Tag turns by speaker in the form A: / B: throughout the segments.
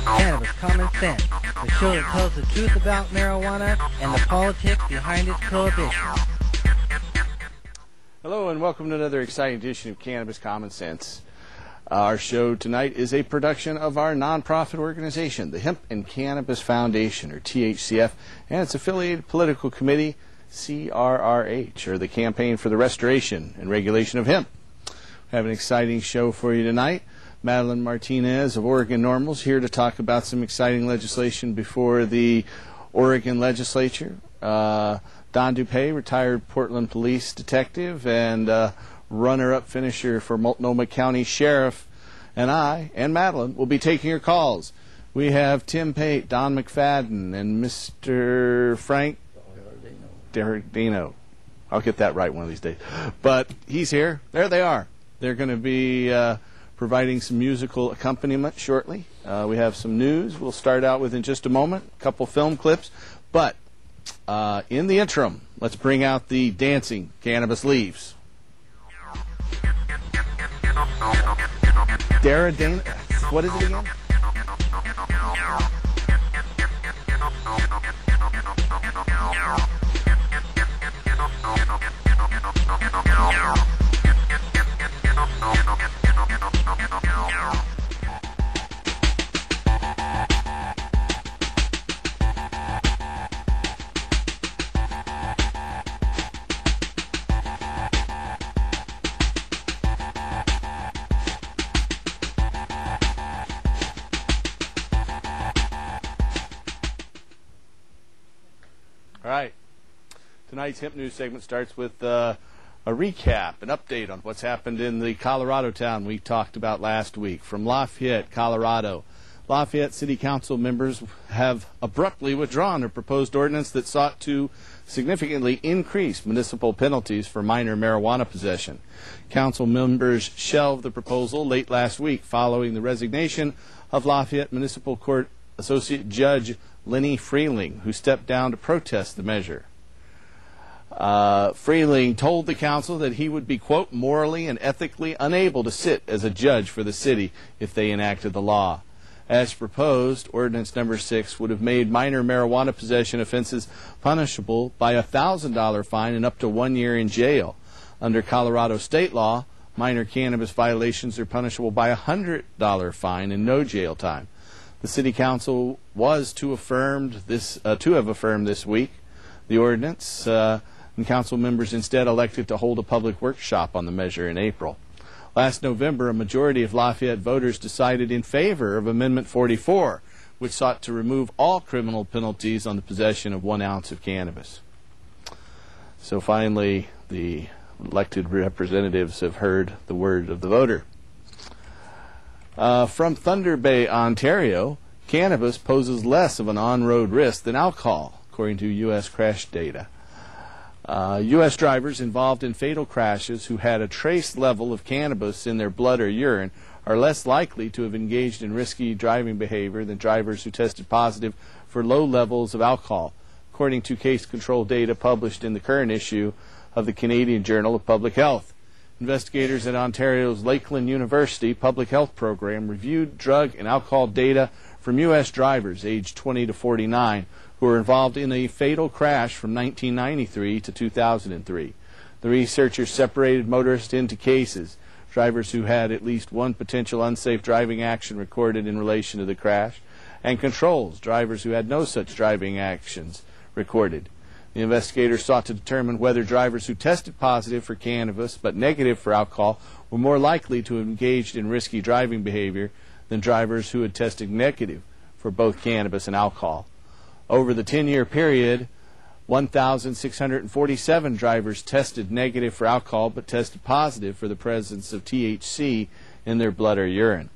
A: Cannabis Common Sense, the show that tells the truth about marijuana and the politics behind its prohibition.
B: Hello and welcome to another exciting edition of Cannabis Common Sense. Our show tonight is a production of our nonprofit organization, the Hemp and Cannabis Foundation, or THCF, and its affiliated political committee, CRRH, or the Campaign for the Restoration and Regulation of Hemp. We have an exciting show for you tonight. Madeline Martinez of Oregon NORML's here to talk about some exciting legislation before the Oregon legislature. Don Dupay, retired Portland police detective and runner-up finisher for Multnomah County Sheriff, and I and Madeline will be taking your calls. We have Tim Pate, Don McFadden, and Mr. Frank Derardino. I'll get that right one of these days. But he's here. There they are. They're going to be providing some musical accompaniment shortly. We have some news we'll start out with in just a moment, a couple film clips. But in the interim, let's bring out the dancing cannabis leaves. Derardino, what is it again? All right. Tonight's Hemp News segment starts with a recap, an update on what's happened in the Colorado town we talked about last week. From Lafayette, Colorado, Lafayette City Council members have abruptly withdrawn a proposed ordinance that sought to significantly increase municipal penalties for minor marijuana possession. Council members shelved the proposal late last week following the resignation of Lafayette Municipal Court Associate Judge Lenny Freeling, who stepped down to protest the measure. Freeling told the council that he would be, quote, morally and ethically unable to sit as a judge for the city if they enacted the law. As proposed, Ordinance Number 6 would have made minor marijuana possession offenses punishable by a $1,000 fine and up to 1 year in jail. Under Colorado state law, minor cannabis violations are punishable by a $100 fine and no jail time. The City Council was to have affirmed this week the ordinance, and council members instead elected to hold a public workshop on the measure in April. Last November, a majority of Lafayette voters decided in favor of Amendment 44, which sought to remove all criminal penalties on the possession of 1 ounce of cannabis. So finally, the elected representatives have heard the word of the voter. From Thunder Bay, Ontario, cannabis poses less of an on-road risk than alcohol, according to U.S. crash data. U.S. drivers involved in fatal crashes who had a trace level of cannabis in their blood or urine are less likely to have engaged in risky driving behavior than drivers who tested positive for low levels of alcohol, according to case control data published in the current issue of the Canadian Journal of Public Health. Investigators at Ontario's Lakeland University Public Health Program reviewed drug and alcohol data from U.S. drivers aged 20 to 49 who were involved in a fatal crash from 1993 to 2003. The researchers separated motorists into cases: drivers who had at least one potential unsafe driving action recorded in relation to the crash, and controls, drivers who had no such driving actions recorded. The investigators sought to determine whether drivers who tested positive for cannabis but negative for alcohol were more likely to have engaged in risky driving behavior than drivers who had tested negative for both cannabis and alcohol. Over the 10-year period, 1,647 drivers tested negative for alcohol but tested positive for the presence of THC in their blood or urine.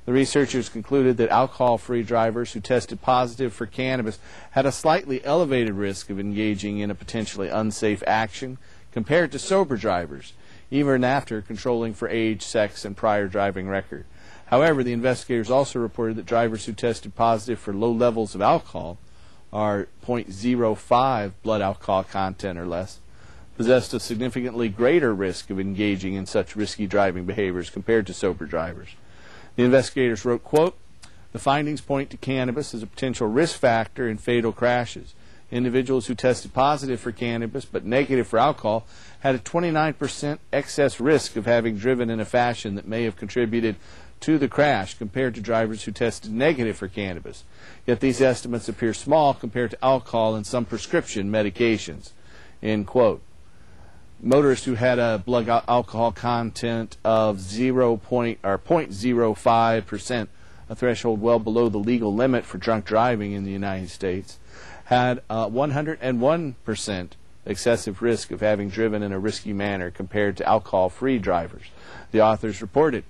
B: The researchers concluded that alcohol-free drivers who tested positive for cannabis had a slightly elevated risk of engaging in a potentially unsafe action compared to sober drivers, even after controlling for age, sex, and prior driving record. However, the investigators also reported that drivers who tested positive for low levels of alcohol, or 0.05 blood alcohol content or less, possessed a significantly greater risk of engaging in such risky driving behaviors compared to sober drivers. The investigators wrote, quote, The findings point to cannabis as a potential risk factor in fatal crashes. Individuals who tested positive for cannabis but negative for alcohol had a 29% excess risk of having driven in a fashion that may have contributed to the crash compared to drivers who tested negative for cannabis. Yet these estimates appear small compared to alcohol and some prescription medications. End quote. Motorists who had a blood alcohol content of 0.05%, a threshold well below the legal limit for drunk driving in the United States, had a 101% excessive risk of having driven in a risky manner compared to alcohol-free drivers. The authors reported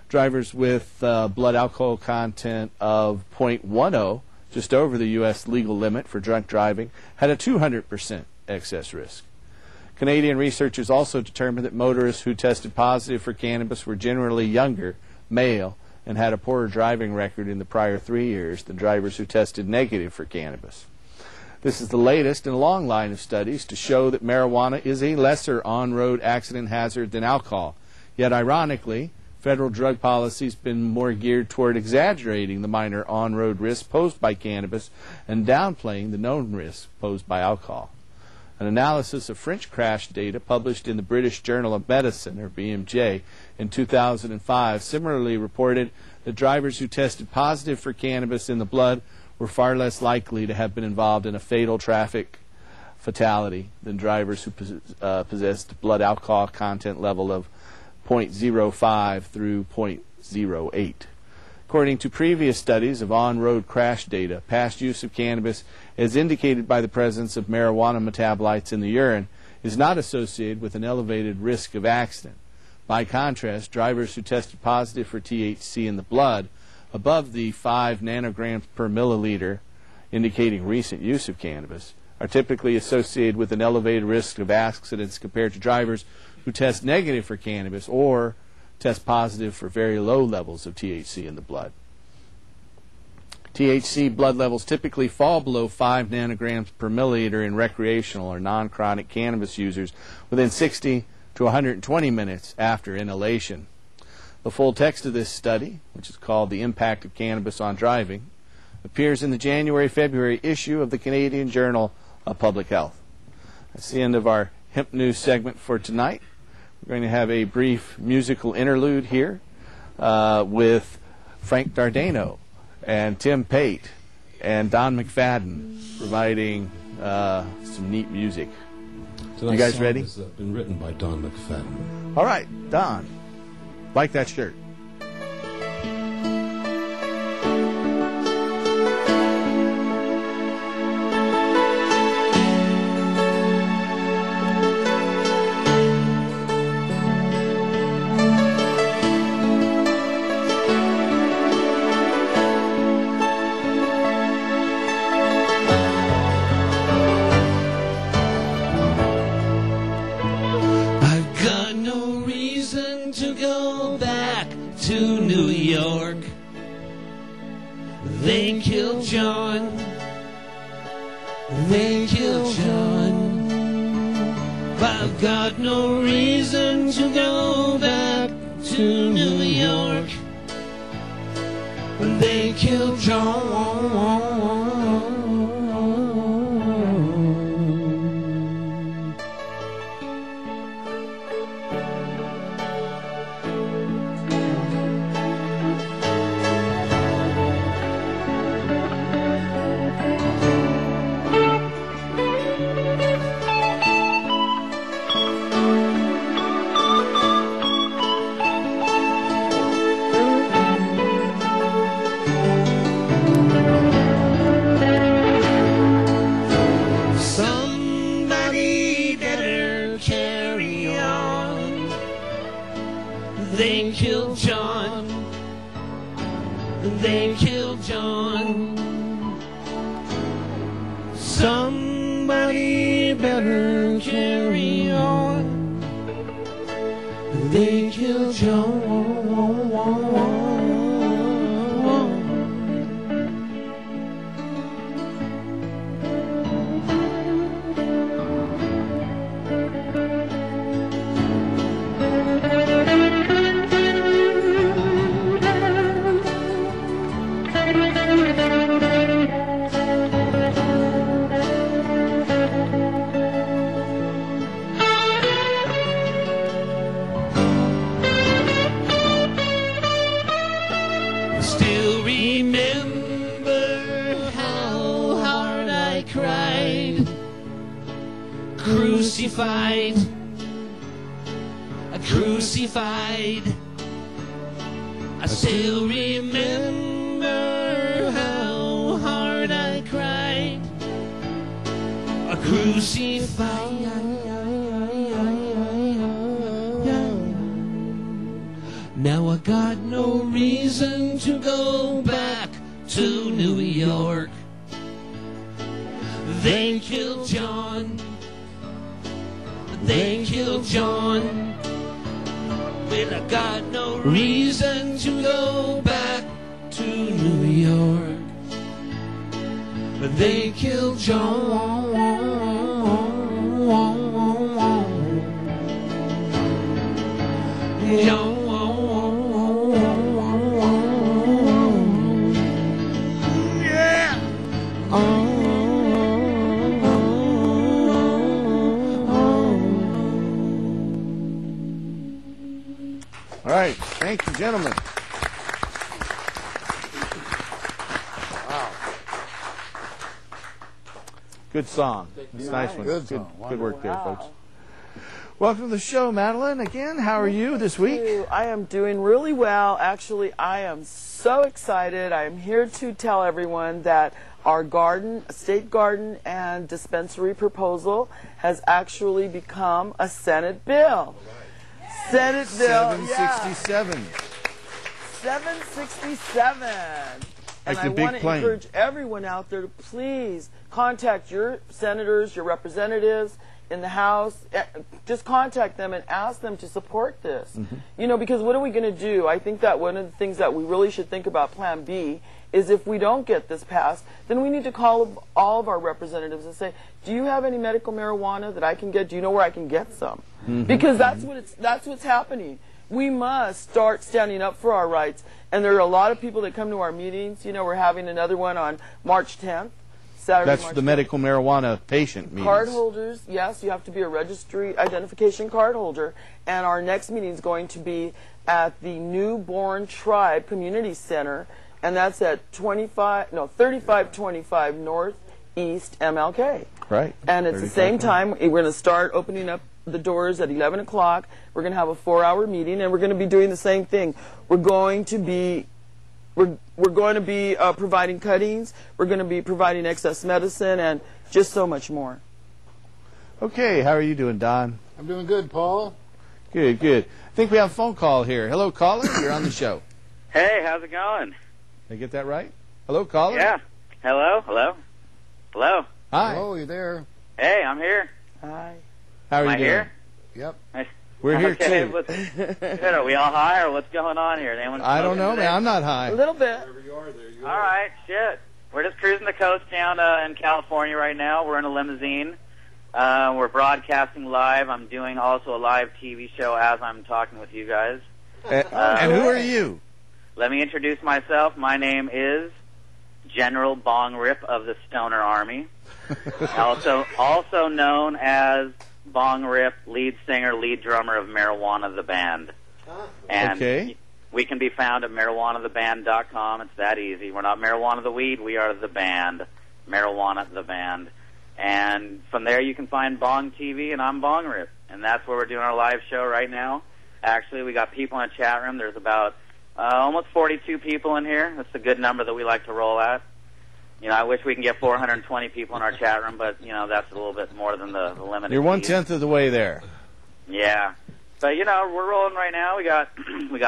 B: drivers with blood alcohol content of 0.10, just over the U.S. legal limit for drunk driving, had a 200% excess risk. Canadian researchers also determined that motorists who tested positive for cannabis were generally younger, male, and had a poorer driving record in the prior 3 years than drivers who tested negative for cannabis. This is the latest in a long line of studies to show that marijuana is a lesser on-road accident hazard than alcohol. Yet, ironically, federal drug policy has been more geared toward exaggerating the minor on-road risks posed by cannabis and downplaying the known risks posed by alcohol. An analysis of French crash data published in the British Journal of Medicine, or BMJ, in 2005 similarly reported that drivers who tested positive for cannabis in the blood were far less likely to have been involved in a fatal traffic fatality than drivers who possessed blood alcohol content level of 0.05 through 0.08. According to previous studies of on-road crash data, past use of cannabis, as indicated by the presence of marijuana metabolites in the urine, is not associated with an elevated risk of accident. By contrast, drivers who tested positive for THC in the blood above the 5 nanograms per milliliter, indicating recent use of cannabis, are typically associated with an elevated risk of accidents compared to drivers who test negative for cannabis or test positive for very low levels of THC in the blood. THC blood levels typically fall below 5 nanograms per milliliter in recreational or non-chronic cannabis users within 60 to 120 minutes after inhalation. The full text of this study, which is called The Impact of Cannabis on Driving, appears in the January-February issue of the Canadian Journal of Public Health. That's the end of our Hemp News segment for tonight. We're going to have a brief musical interlude here with Frank Dardano and Tim Pate and Don McFadden providing some neat music.
C: Tonight's
B: you guys
C: song
B: ready?
C: has been written by Don McFadden.
B: All right, Don. Like that shirt.
D: To New York, they killed John. They killed John. I've got no reason to go back to New York. They killed John. They killed John. They killed John. Somebody better carry on. They killed John. Still remember how hard I cried, crucified, crucified. I still remember how hard I cried, crucified. Now I got no reason to go back to New York. They killed John. They killed John. Well, I got no reason to go back to New York. But they killed John. John.
B: All right, thank you, gentlemen. Wow. Good song. It's a nice one.
E: Good
B: work there, folks. Welcome to the show, Madeline. Again, how are you this week?
F: I am doing really well. Actually, I am so excited. I am here to tell everyone that our garden, state garden and dispensary proposal has actually become a Senate bill. Senate bill,
B: 767.
F: 767. And I want to encourage everyone out there to please contact your senators, your representatives in the House. Just contact them and ask them to support this. You know, because what are we going to do? I think that one of the things that we really should think about, Plan B, is if we don't get this passed, then we need to call all of our representatives and say, do you have any medical marijuana that I can get? Do you know where I can get some? Because that's what's happening. We must start standing up for our rights. And there are a lot of people that come to our meetings. You know, we're having another one on March 10th. Saturday,
B: That's
F: March
B: the
F: 10th.
B: medical marijuana patient meetings.
F: Card holders, yes, you have to be a registry identification card holder. And our next meeting is going to be at the Newborn Tribe Community Center, and that's at 3525 Northeast MLK.
B: Right.
F: And it's the same time. We're going to start opening up the doors at 11 o'clock. We're going to have a 4-hour meeting, and we're going to be doing the same thing. We're going to be providing cuttings. We're going to be providing excess medicine and just so much more.
B: Okay, how are you doing, Don?
E: I'm doing good, Paul.
B: Good, good. I think we have a phone call here. Hello, caller. You're on the show.
G: Hey, how's it going?
B: Did I get that right? Hello, caller?
G: Yeah. Hello? Hello? Hello?
B: Hi.
E: Hello, you there?
G: Hey, I'm here.
F: Hi.
B: How are
G: Am
B: you
G: I
B: doing?
G: here?
E: Yep.
B: We're here,
G: okay,
B: too.
G: Good. Are we all high, or what's going on here? Anyone
B: I don't know, man. I'm not high.
F: A little bit.
G: All right, shit. We're just cruising the coast down in California right now. We're in a limousine. We're broadcasting live. I'm doing also a live TV show as I'm talking with you guys.
B: And who are you?
G: Let me introduce myself. My name is General Bong Rip of the Stoner Army, also known as Bong Rip, lead singer, lead drummer of Marijuana the Band. And we can be found at marijuanatheband.com. It's that easy. We're not Marijuana the Weed. We are the band, Marijuana the Band. And from there you can find Bong TV, and I'm Bong Rip. And that's where we're doing our live show right now. Actually, we got people in the chat room. There's about almost 42 people in here. That's a good number that we like to roll at. You know, I wish we can get 420 people in our chat room, but, you know, that's a little bit more than the limit.
B: You're 1/10 of the way there.
G: Yeah. But, you know, we're rolling right now. We got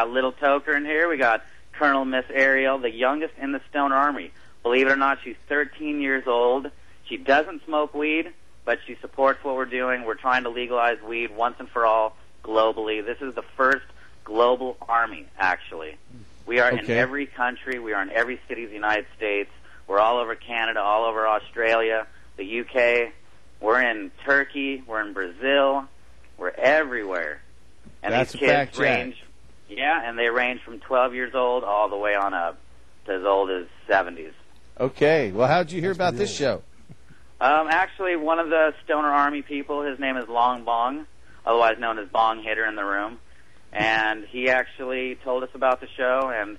G: Little Toker in here. We got Colonel Miss Ariel, the youngest in the Stoner Army. Believe it or not, she's 13 years old. She doesn't smoke weed, but she supports what we're doing. We're trying to legalize weed once and for all globally. This is the first global army, actually. We are in every country. We are in every city of the United States. We're all over Canada, all over Australia, the UK. We're in Turkey. We're in Brazil. We're everywhere. And
B: That's
G: these kids range, and they range from 12 years old all the way on up to as old as 70s.
B: Okay. Well, how'd you hear about this show?
G: Actually, one of the Stoner Army people, his name is Long Bong, otherwise known as Bong Hitter in the Room, and he actually told us about the show, and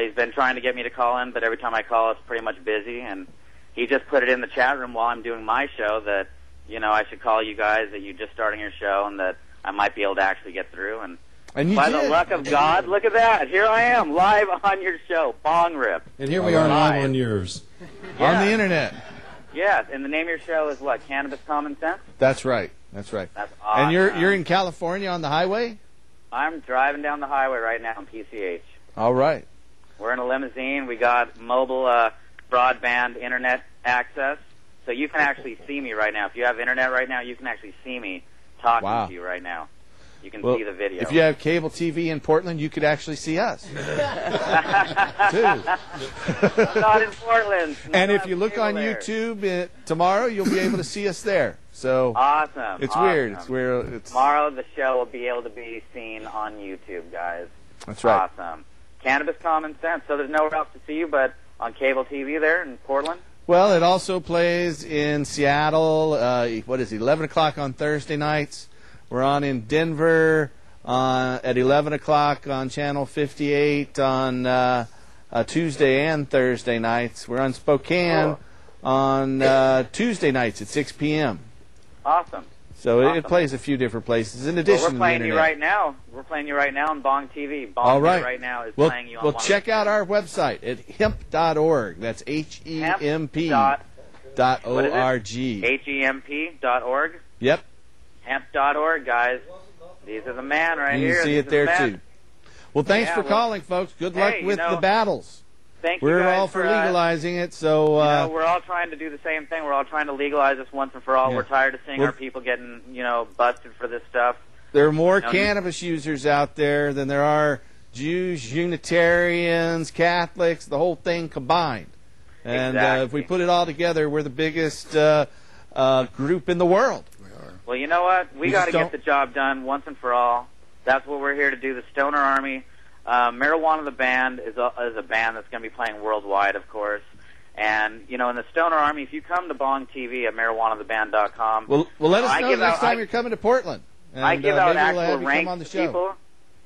G: He's been trying to get me to call in, but every time I call, it's pretty much busy. And he just put it in the chat room while I'm doing my show that, you know, I should call you guys, that you're just starting your show, and that I might be able to actually get through. And
B: you
G: by
B: did.
G: the luck of God, look at that. Here I am, live on your show, Bong Rip.
C: And here we are live on yours.
B: On the internet.
G: Yes, and the name of your show is what? Cannabis Common Sense?
B: That's right. That's right.
G: That's awesome.
B: And you're in California on the highway?
G: I'm driving down the highway right now in PCH.
B: All right.
G: We're in a limousine. We got mobile broadband internet access, so you can actually see me right now. If you have internet right now, you can actually see me talking to you right now. You can see the video.
B: If you have cable TV in Portland, you could actually see us. Too.
G: Not in Portland.
B: And if you look on YouTube tomorrow, you'll be able to see us there. So
G: awesome.
B: It's weird. It's weird.
G: Tomorrow the show will be able to be seen on YouTube, guys.
B: That's right.
G: Awesome. Cannabis Common Sense. So there's nowhere else to see you but on cable TV there in Portland?
B: Well, it also plays in Seattle. What is it, 11 o'clock on Thursday nights. We're on in Denver at 11 o'clock on Channel 58 on Tuesday and Thursday nights. We're on Spokane on Tuesday nights at 6 p.m.
G: Awesome.
B: So it plays a few different places in addition to the internet.
G: We're playing you right now. We're playing you right now on Bong TV. Bong right now is playing you on
B: Well, check out our website at hemp.org. That's HEMP.org.
G: HEMP.org?
B: Yep.
G: Hemp.org, guys. These are the man right here.
B: You can see it there, too. Well, thanks for calling, folks. Good luck with the battles.
G: Thank you.
B: We're all for legalizing it, so...
G: we're all trying to do the same thing. We're all trying to legalize this once and for all. We're tired of seeing our people getting, busted for this stuff.
B: There are more cannabis users out there than there are Jews, Unitarians, Catholics, the whole thing combined. And if we put it all together, we're the biggest group in the world.
G: Well, you know what? We got to get the job done once and for all. That's what we're here to do, the Stoner Army. Marijuana the Band is a band that's going to be playing worldwide, of course. And, in the Stoner Army, if you come to Bong TV at marijuanatheband.com...
B: Well, let us know next time you're coming to Portland. And,
G: I give out actual ranked people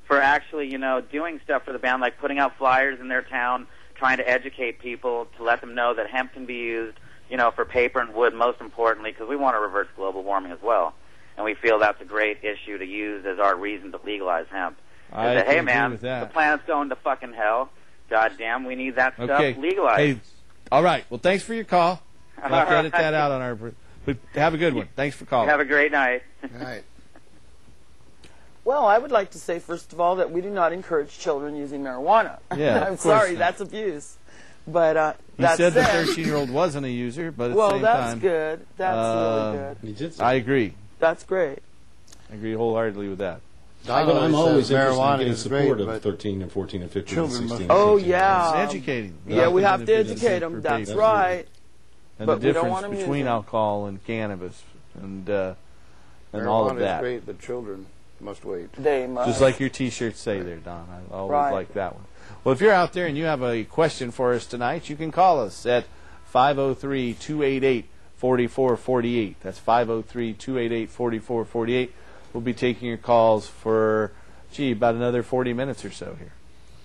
G: for actually, doing stuff for the band, like putting out flyers in their town, trying to educate people to let them know that hemp can be used, for paper and wood, most importantly, because we want to reverse global warming as well. And we feel that's a great issue to use as our reason to legalize hemp. Hey, man, the planet's going to fucking hell. Goddamn, we need that stuff legalized.
B: Hey, all right. Well, thanks for your call. I'll have to edit that out on our... But have a good one. Thanks for calling.
G: Have a great night.
F: Good night. Well, I would like to say, first of all, that we do not encourage children using marijuana.
B: Yeah,
F: I'm sorry, that's abuse. But
B: he said the 13-year-old wasn't a user, but at the same
F: that's
B: time...
F: good. That's really good.
B: I agree.
F: That's great.
B: I agree wholeheartedly with that.
C: I'm always interested in getting support of 13 and 14 and 15 and 16.
F: Oh, yeah.
B: It's educating.
F: Yeah, we have to educate them. That's right.
B: And the difference between alcohol and cannabis and all of that.
E: Marijuana is great, but children must wait.
F: They must.
B: Just like your T-shirts say there, Don. I always like that one. Well, if you're out there and you have a question for us tonight, you can call us at 503-288-4448. That's 503-288-4448. We'll be taking your calls for, about another 40 minutes or so here.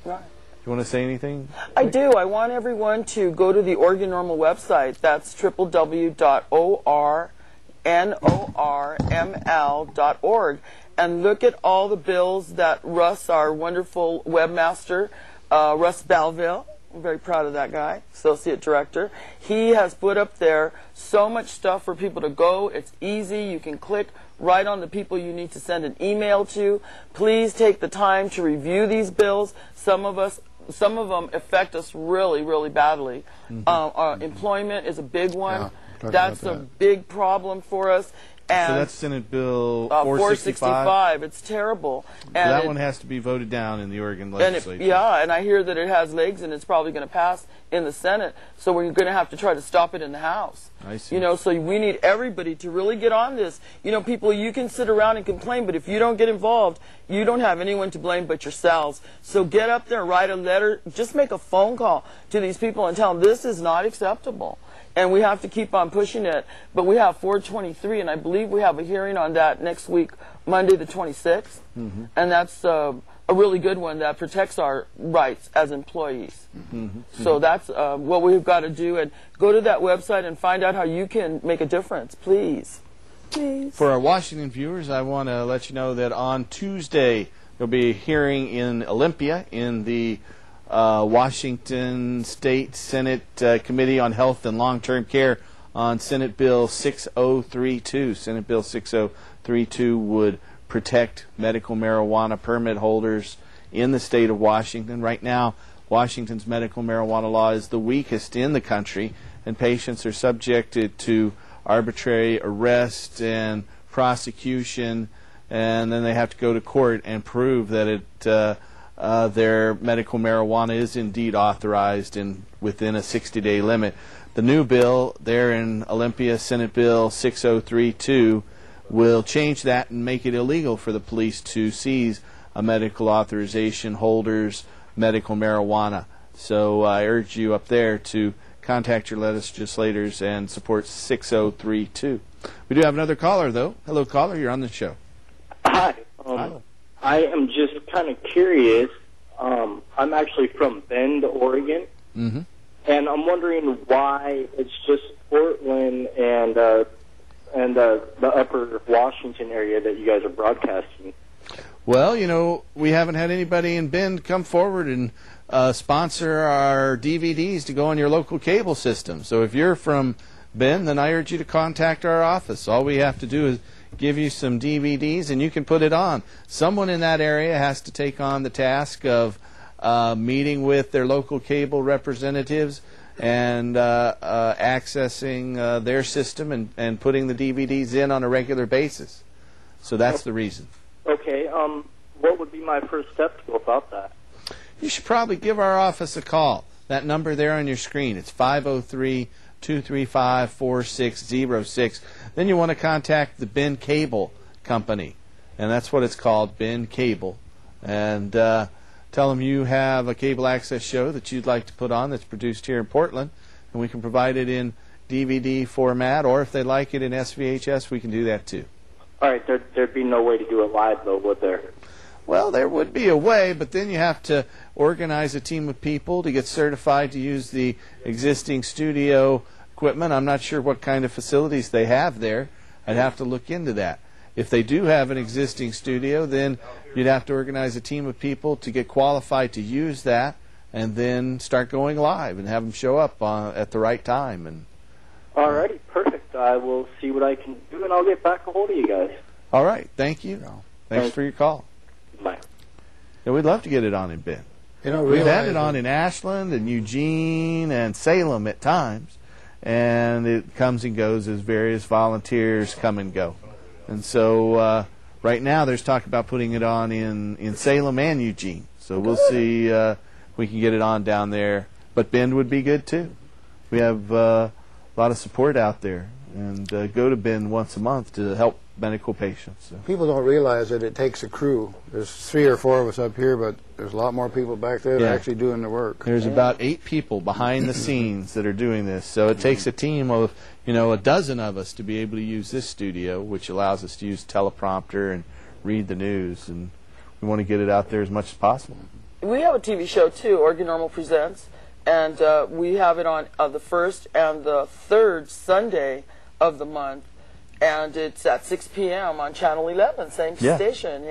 F: Right.
B: Do you want to say anything?
F: I do. I want everyone to go to the Oregon Normal website. That's www.ornorml.org and look at all the bills that Russ, our wonderful webmaster, Russ Balville, I'm very proud of that guy, associate director. He has put up there so much stuff for people to go. It's easy. You can click right on the people you need to send an email to. Please take the time to review these bills. Some of them affect us really, really badly. Employment is a big one.
E: Yeah,
F: that's a big problem for us. And
B: so that's Senate Bill 465.
F: It's terrible.
B: And that one has to be voted down in the Oregon legislature.
F: And I hear that it has legs and it's probably going to pass in the Senate. So we're going to have to try to stop it in the House.
B: I see.
F: So we need everybody to really get on this. People, you can sit around and complain, but if you don't get involved, you don't have anyone to blame but yourselves. So get up there, write a letter, just make a phone call to these people and tell them this is not acceptable. And we have to keep on pushing it. But we have 423, and I believe we have a hearing on that next week, Monday the 26th. And that's a really good one that protects our rights as employees. So that's what we've got to do, and go to that website and find out how you can make a difference, please. Please.
B: For our Washington viewers, I want to let you know that on Tuesday there'll be a hearing in Olympia in the Washington State Senate Committee on Health and Long-Term Care on Senate Bill 6032. Senate Bill 6032 would protect medical marijuana permit holders in the state of Washington. Right now, Washington's medical marijuana law is the weakest in the country, and patients are subjected to arbitrary arrest and prosecution, and then they have to go to court and prove that their medical marijuana is indeed authorized within a 60-day limit. The new bill there in Olympia, Senate Bill 6032, will change that and make it illegal for the police to seize a medical authorization holder's medical marijuana. So I urge you up there to contact your legislators and support 6032. We do have another caller, though. Hello, caller. You're on the show.
H: Hi.
B: Hi.
H: I am just kind of curious. I'm actually from Bend, Oregon, and I'm wondering why it's just Portland and the upper Washington area that you guys are broadcasting.
B: Well, you know, we haven't had anybody in Bend come forward and sponsor our DVDs to go on your local cable system. So if you're from Bend, then I urge you to contact our office. All we have to do is give you some DVDs and you can put it on. Someone in that area has to take on the task of meeting with their local cable representatives and accessing their system and putting the DVDs in on a regular basis. So that's the reason.
H: Okay, what would be my first step to go about that?
B: You should probably give our office a call. That number there on your screen, it's 503-235-4606. Then you want to contact the Bend Cable Company, and that's what it's called, Bend Cable. And tell them you have a cable access show that you'd like to put on that's produced here in Portland, and we can provide it in DVD format, or if they like it in SVHS, we can do that too.
H: All right, there'd be no way to do it live, though, would there?
B: Well, there would be a way, but then you have to organize a team of people to get certified to use the existing studio equipment. I'm not sure what kind of facilities they have there. I'd have to look into that. If they do have an existing studio, then you'd have to organize a team of people to get qualified to use that and then start going live and have them show up at the right time.
H: All righty, perfect. I will see what I can do, and I'll get back a hold of you guys.
B: All right, thank you. Thanks for your call.
H: Bye.
B: Yeah, we'd love to get it on in Bend. We've had it on in Ashland and Eugene and Salem at times, and it comes and goes as various volunteers come and go. And so right now there's talk about putting it on in Salem and Eugene. So we'll see if we can get it on down there. But Bend would be good too. We have a lot of support out there, and go to Bend once a month to help medical patients. So.
E: People don't realize that it takes a crew. There's 3 or 4 of us up here, but there's a lot more people back there that are actually doing the work.
B: There's about 8 people behind the scenes that are doing this. So it takes a team of, a dozen of us to be able to use this studio, which allows us to use teleprompter and read the news. And we want to get it out there as much as possible.
F: We have a TV show, too, Oregon Normal Presents, and we have it on the first and the third Sunday of the month. And it's at 6 p.m. on Channel 11, same station,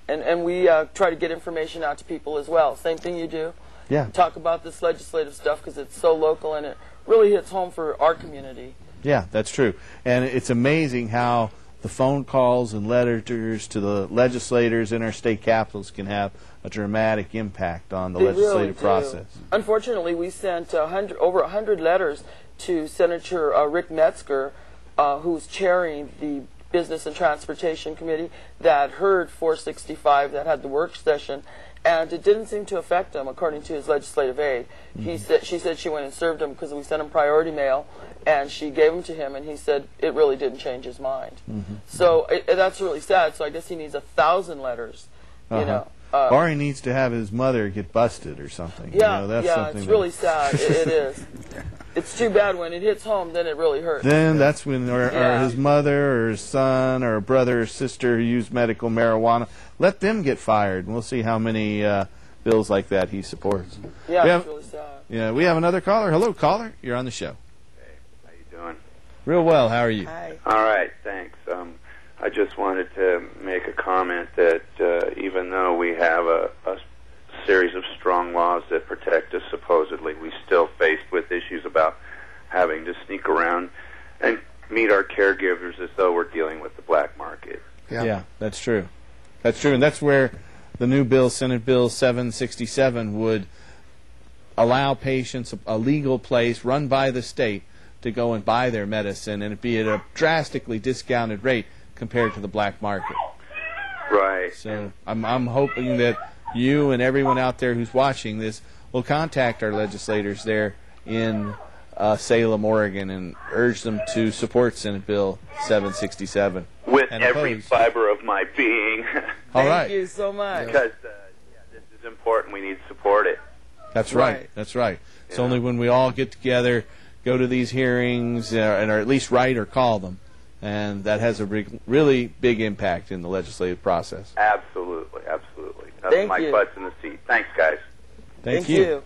F: And we try to get information out to people as well. Same thing you do.
B: Yeah.
F: Talk about this legislative stuff because it's so local and it really hits home for our community.
B: Yeah, that's true. And it's amazing how the phone calls and letters to the legislators in our state capitals can have a dramatic impact on the legislative process.
F: Unfortunately, we sent over 100 letters to Senator Rick Metzger, who's chairing the Business and Transportation Committee that heard 465, that had the work session, and it didn't seem to affect him, according to his legislative aide. She said she went and served him because we sent him priority mail, and she gave them to him, and he said it really didn't change his mind. So that's really sad. So I guess he needs 1,000 letters,
B: or he needs to have his mother get busted or something.
F: Yeah, it's really sad. It is. It's too bad when it hits home, then it really hurts.
B: Then that's when or his mother or his son or brother or sister who use medical marijuana, let them get fired. And we'll see how many bills like that he supports.
F: Yeah, it's really sad.
B: Yeah, we have another caller. Hello, caller. You're on the show.
I: Hey, how you doing?
B: Real well. How are you?
F: Hi.
I: All right, thanks. I just wanted to make a comment that even though we have a series of strong laws that protect us supposedly, we still faced with issues about having to sneak around and meet our caregivers as though we're dealing with the black market.
B: Yeah, that's true. That's true, and that's where the new bill, Senate Bill 767, would allow patients a legal place run by the state to go and buy their medicine, and it'd be at a drastically discounted rate compared to the black market.
I: Right.
B: So I'm hoping that you and everyone out there who's watching this will contact our legislators there in Salem, Oregon, and urge them to support Senate Bill 767.
I: With every fiber of my being.
B: All right.
F: Thank you so much.
I: Because this is important. We need to support it.
B: That's right. That's right. It's only when we all get together, go to these hearings, and or at least write or call them, and that has a really big impact in the legislative process.
I: Absolutely, absolutely. My butt's in the seat. Thanks, guys.
B: Thank you.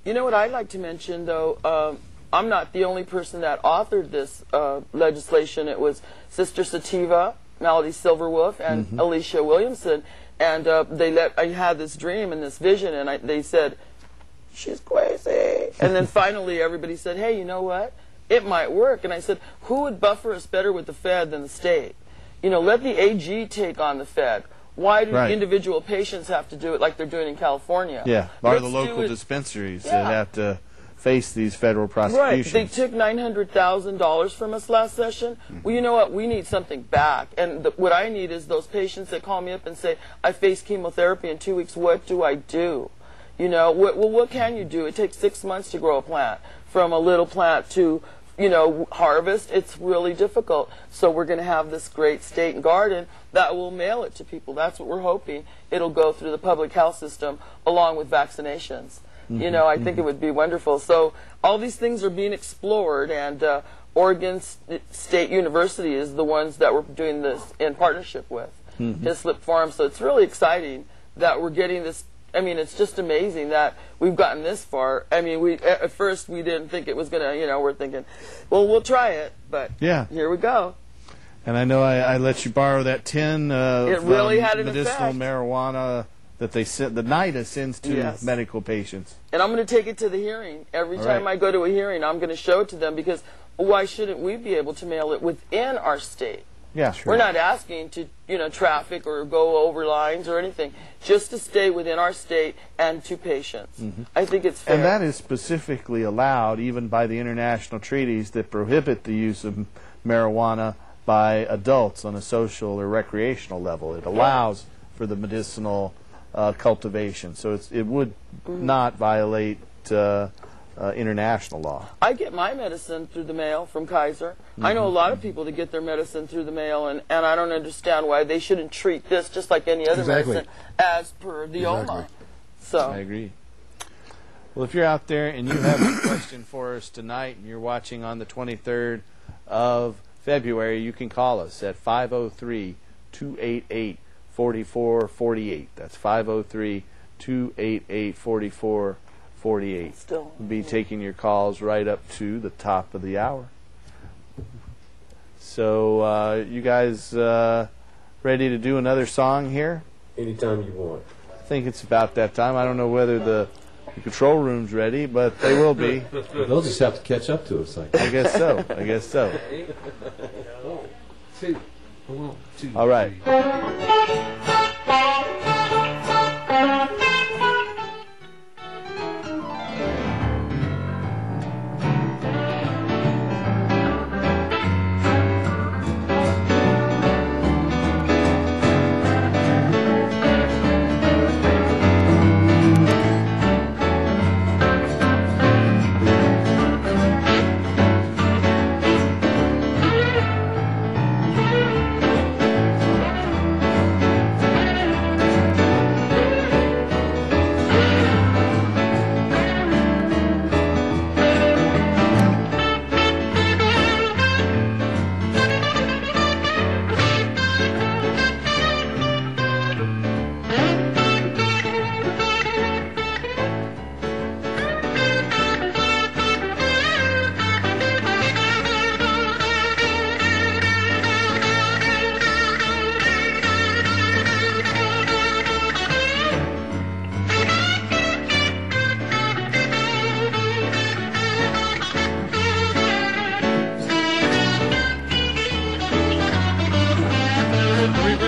F: You know what I'd like to mention, though? I'm not the only person that authored this legislation. It was Sister Sativa, Melody Silverwolf, and Alicia Williamson. And I had this dream and this vision, and they said, she's crazy. And then finally everybody said, hey, you know what? It might work. And I said, who would buffer us better with the Fed than the state? You know, let the AG take on the Fed. Why do individual patients have to do it like they're doing in California?
B: Yeah, or the local dispensaries that have to face these federal prosecutions.
F: Right. They took $900,000 from us last session. Well, you know what? We need something back. And what I need is those patients that call me up and say, I face chemotherapy in 2 weeks. What do I do? You know, what can you do? It takes 6 months to grow a plant. From a little plant to, you know, harvest, it's really difficult. So we're going to have this great state garden that will mail it to people. That's what we're hoping. It'll go through the public health system along with vaccinations. You know, I think it would be wonderful. So all these things are being explored, and Oregon State University is the ones that we're doing this in partnership with, Hislop Farm. So it's really exciting that we're getting this. I mean, it's just amazing that we've gotten this far. I mean, at first we didn't think it was going to, you know, we're thinking, well, we'll try it, but here we go.
B: And I know I let you borrow that tin
F: it really had an
B: medicinal
F: effect.
B: Marijuana that they sent, the NIDA sends to medical patients.
F: And I'm going to take it to the hearing. Every time I go to a hearing, I'm going to show it to them, because why shouldn't we be able to mail it within our state?
B: Yeah, sure.
F: We're not asking to, you know, traffic or go over lines or anything, just to stay within our state and to patients. I think it's fair.
B: And that is specifically allowed even by the international treaties that prohibit the use of marijuana by adults on a social or recreational level. It allows for the medicinal cultivation, so it would not violate international law.
F: I get my medicine through the mail from Kaiser. I know a lot of people that get their medicine through the mail, and I don't understand why they shouldn't treat this just like any other medicine as per the OMA. So
B: I agree. Well, if you're out there and you have a question for us tonight and you're watching on the 23rd of February, you can call us at 503-288-4448. That's 503-288-4448. We'll be taking your calls right up to the top of the hour. So, you guys ready to do another song here?
C: Anytime you want.
B: I think it's about that time. I don't know whether the control room's ready, but they will be.
C: They'll just have to catch up to us.
B: I guess so. I guess so.
C: 1, 2,
B: all right.
C: 3.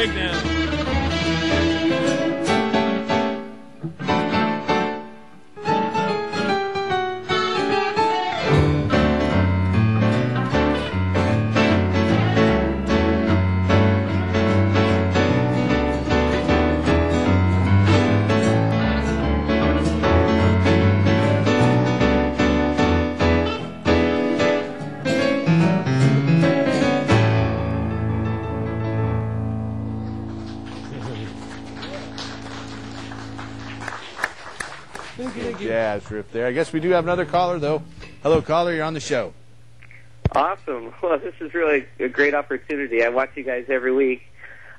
D: breakdown.
B: Jazz riff there. I guess we do have another caller, though. Hello, caller. You're on the show.
J: Awesome. Well, this is really a great opportunity. I watch you guys every week.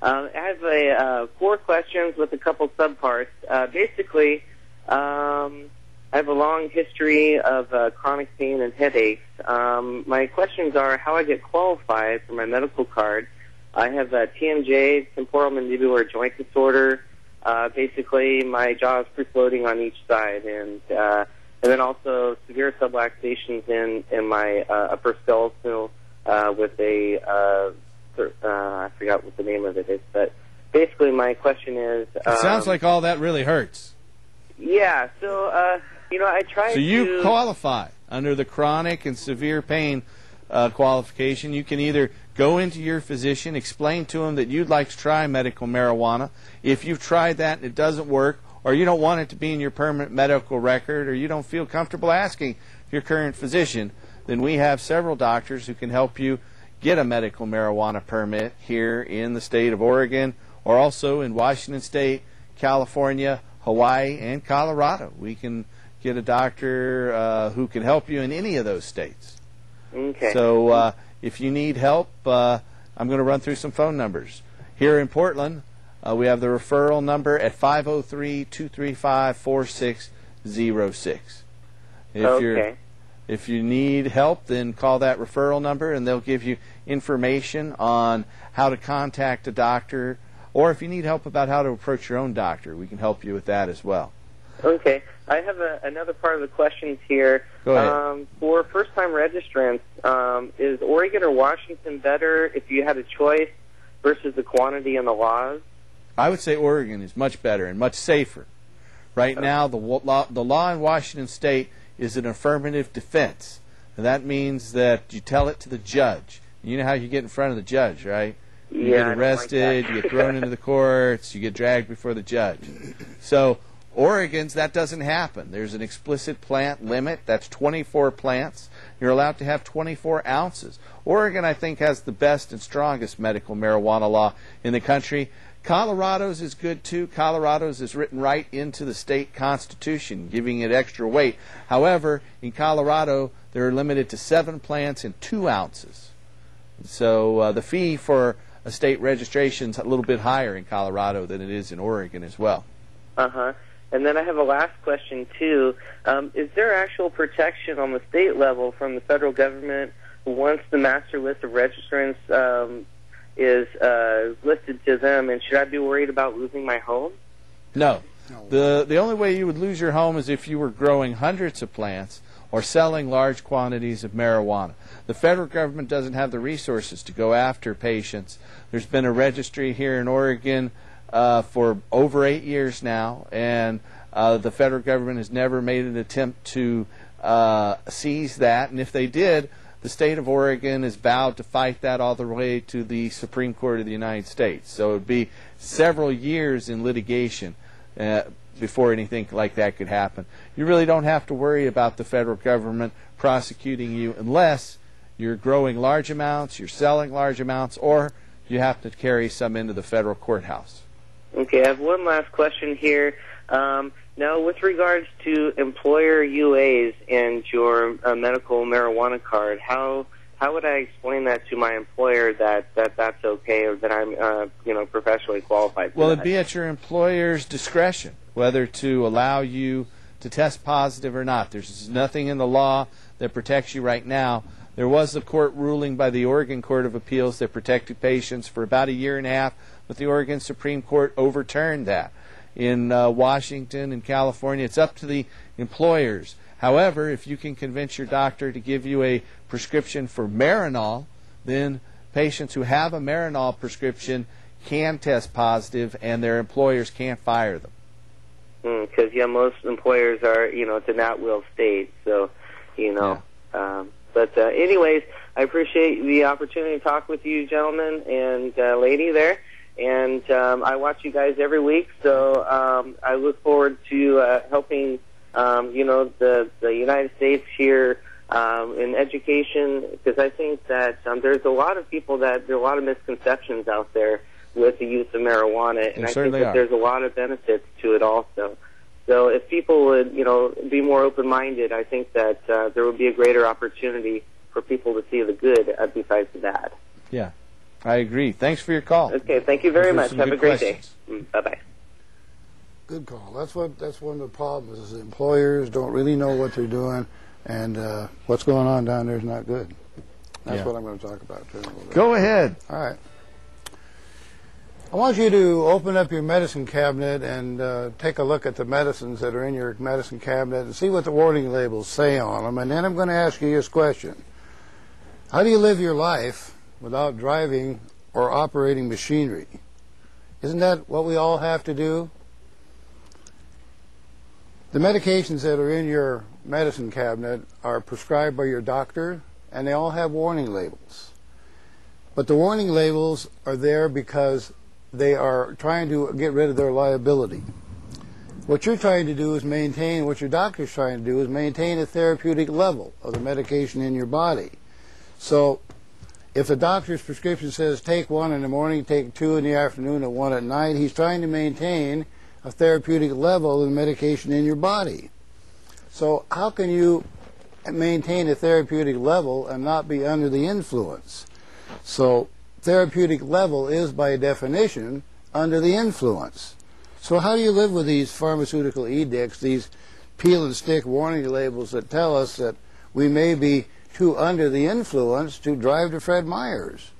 J: I have 4 questions with a couple subparts. Basically, I have a long history of chronic pain and headaches. My questions are how I get qualified for my medical card. I have TMJ, temporal mandibular joint disorder. Basically, my jaw is free-floating on each side, and then also severe subluxations in my upper skeletal with a I forgot what the name of it is, but basically my question is...
B: it sounds like all that really hurts.
J: Yeah, so, I try to...
B: So you qualify under the chronic and severe pain qualification. You can either go into your physician, explain to him that you'd like to try medical marijuana. If you've tried that and it doesn't work, or you don't want it to be in your permanent medical record, or you don't feel comfortable asking your current physician, then we have several doctors who can help you get a medical marijuana permit here in the state of Oregon, or also in Washington State, California, Hawaii, and Colorado. We can get a doctor who can help you in any of those states.
J: Okay.
B: So if you need help, I'm going to run through some phone numbers. Here in Portland, we have the referral number at 503-235-4606. If you need help, then call that referral number, and they'll give you information on how to contact a doctor, or if you need help about how to approach your own doctor, we can help you with that as well.
J: Okay. I have another part of the questions here.
B: Go ahead.
J: For first-time registrants, is Oregon or Washington better if you had a choice versus the quantity and the laws?
B: I would say Oregon is much better and much safer. Right now, the law in Washington State is an affirmative defense. And that means that you tell it to the judge. You know how you get in front of the judge, right? You get arrested, you get thrown into the courts, you get dragged before the judge. So Oregon's, that doesn't happen. There's an explicit plant limit. That's 24 plants. You're allowed to have 24 ounces. Oregon, I think, has the best and strongest medical marijuana law in the country. Colorado's is good, too. Colorado's is written right into the state constitution, giving it extra weight. However, in Colorado, they're limited to 7 plants and 2 ounces. So the fee for a state registration is a little bit higher in Colorado than it is in Oregon as well.
J: Uh-huh. And then I have a last question, too. Is there actual protection on the state level from the federal government once the master list of registrants is listed to them, and should I be worried about losing my home?
B: No. The only way you would lose your home is if you were growing hundreds of plants or selling large quantities of marijuana. The federal government doesn't have the resources to go after patients. There's been a registry here in Oregon for over 8 years now, and the federal government has never made an attempt to seize that, and if they did, the state of Oregon is vowed to fight that all the way to the Supreme Court of the United States. So it would be several years in litigation before anything like that could happen. You really don't have to worry about the federal government prosecuting you unless you're growing large amounts, you're selling large amounts, or you have to carry some into the federal courthouse.
J: Okay, I have one last question here. Now, with regards to employer UAs and your medical marijuana card, how would I explain that to my employer that's okay, or that I'm professionally qualified?
B: Well, it'd be at your employer's discretion whether to allow you to test positive or not. There's nothing in the law that protects you right now. There was a court ruling by the Oregon Court of Appeals that protected patients for about 1.5 years, but the Oregon Supreme Court overturned that. In Washington and California, it's up to the employers. However, if you can convince your doctor to give you a prescription for Marinol, then patients who have a Marinol prescription can test positive and their employers can't fire them.
J: Because most employers are, it's an at-will state. So, but anyways, I appreciate the opportunity to talk with you, gentlemen and lady there. And I watch you guys every week, so I look forward to helping, the United States here in education, because I think that there's a lot of people there are a lot of misconceptions out there with the use of marijuana, and I think that there's a lot of benefits to it also. So if people would, be more open-minded, I think that there would be a greater opportunity for people to see the good besides the bad.
B: Yeah, I agree. Thanks for your call.
J: Okay, thank you very much. Have a great day. Bye-bye.
E: Good call. That's one of the problems is employers don't really know what they're doing, and what's going on down there is not good. That's what I'm going to talk about too.
B: Go ahead.
E: All right. I want you to open up your medicine cabinet and take a look at the medicines that are in your medicine cabinet and see what the warning labels say on them. And then I'm going to ask you this question. How do you live your life without driving or operating machinery? Isn't that what we all have to do? The medications that are in your medicine cabinet are prescribed by your doctor, and they all have warning labels. But the warning labels are there because they are trying to get rid of their liability. What you're trying to do is maintain, what your doctor's trying to do is maintain a therapeutic level of the medication in your body. So if the doctor's prescription says take 1 in the morning, take 2 in the afternoon, and 1 at night, he's trying to maintain a therapeutic level of the medication in your body. So how can you maintain a therapeutic level and not be under the influence? So therapeutic level is, by definition, under the influence. So how do you live with these pharmaceutical edicts, these peel and stick warning labels that tell us that we may be too under the influence to drive to Fred Meyer's?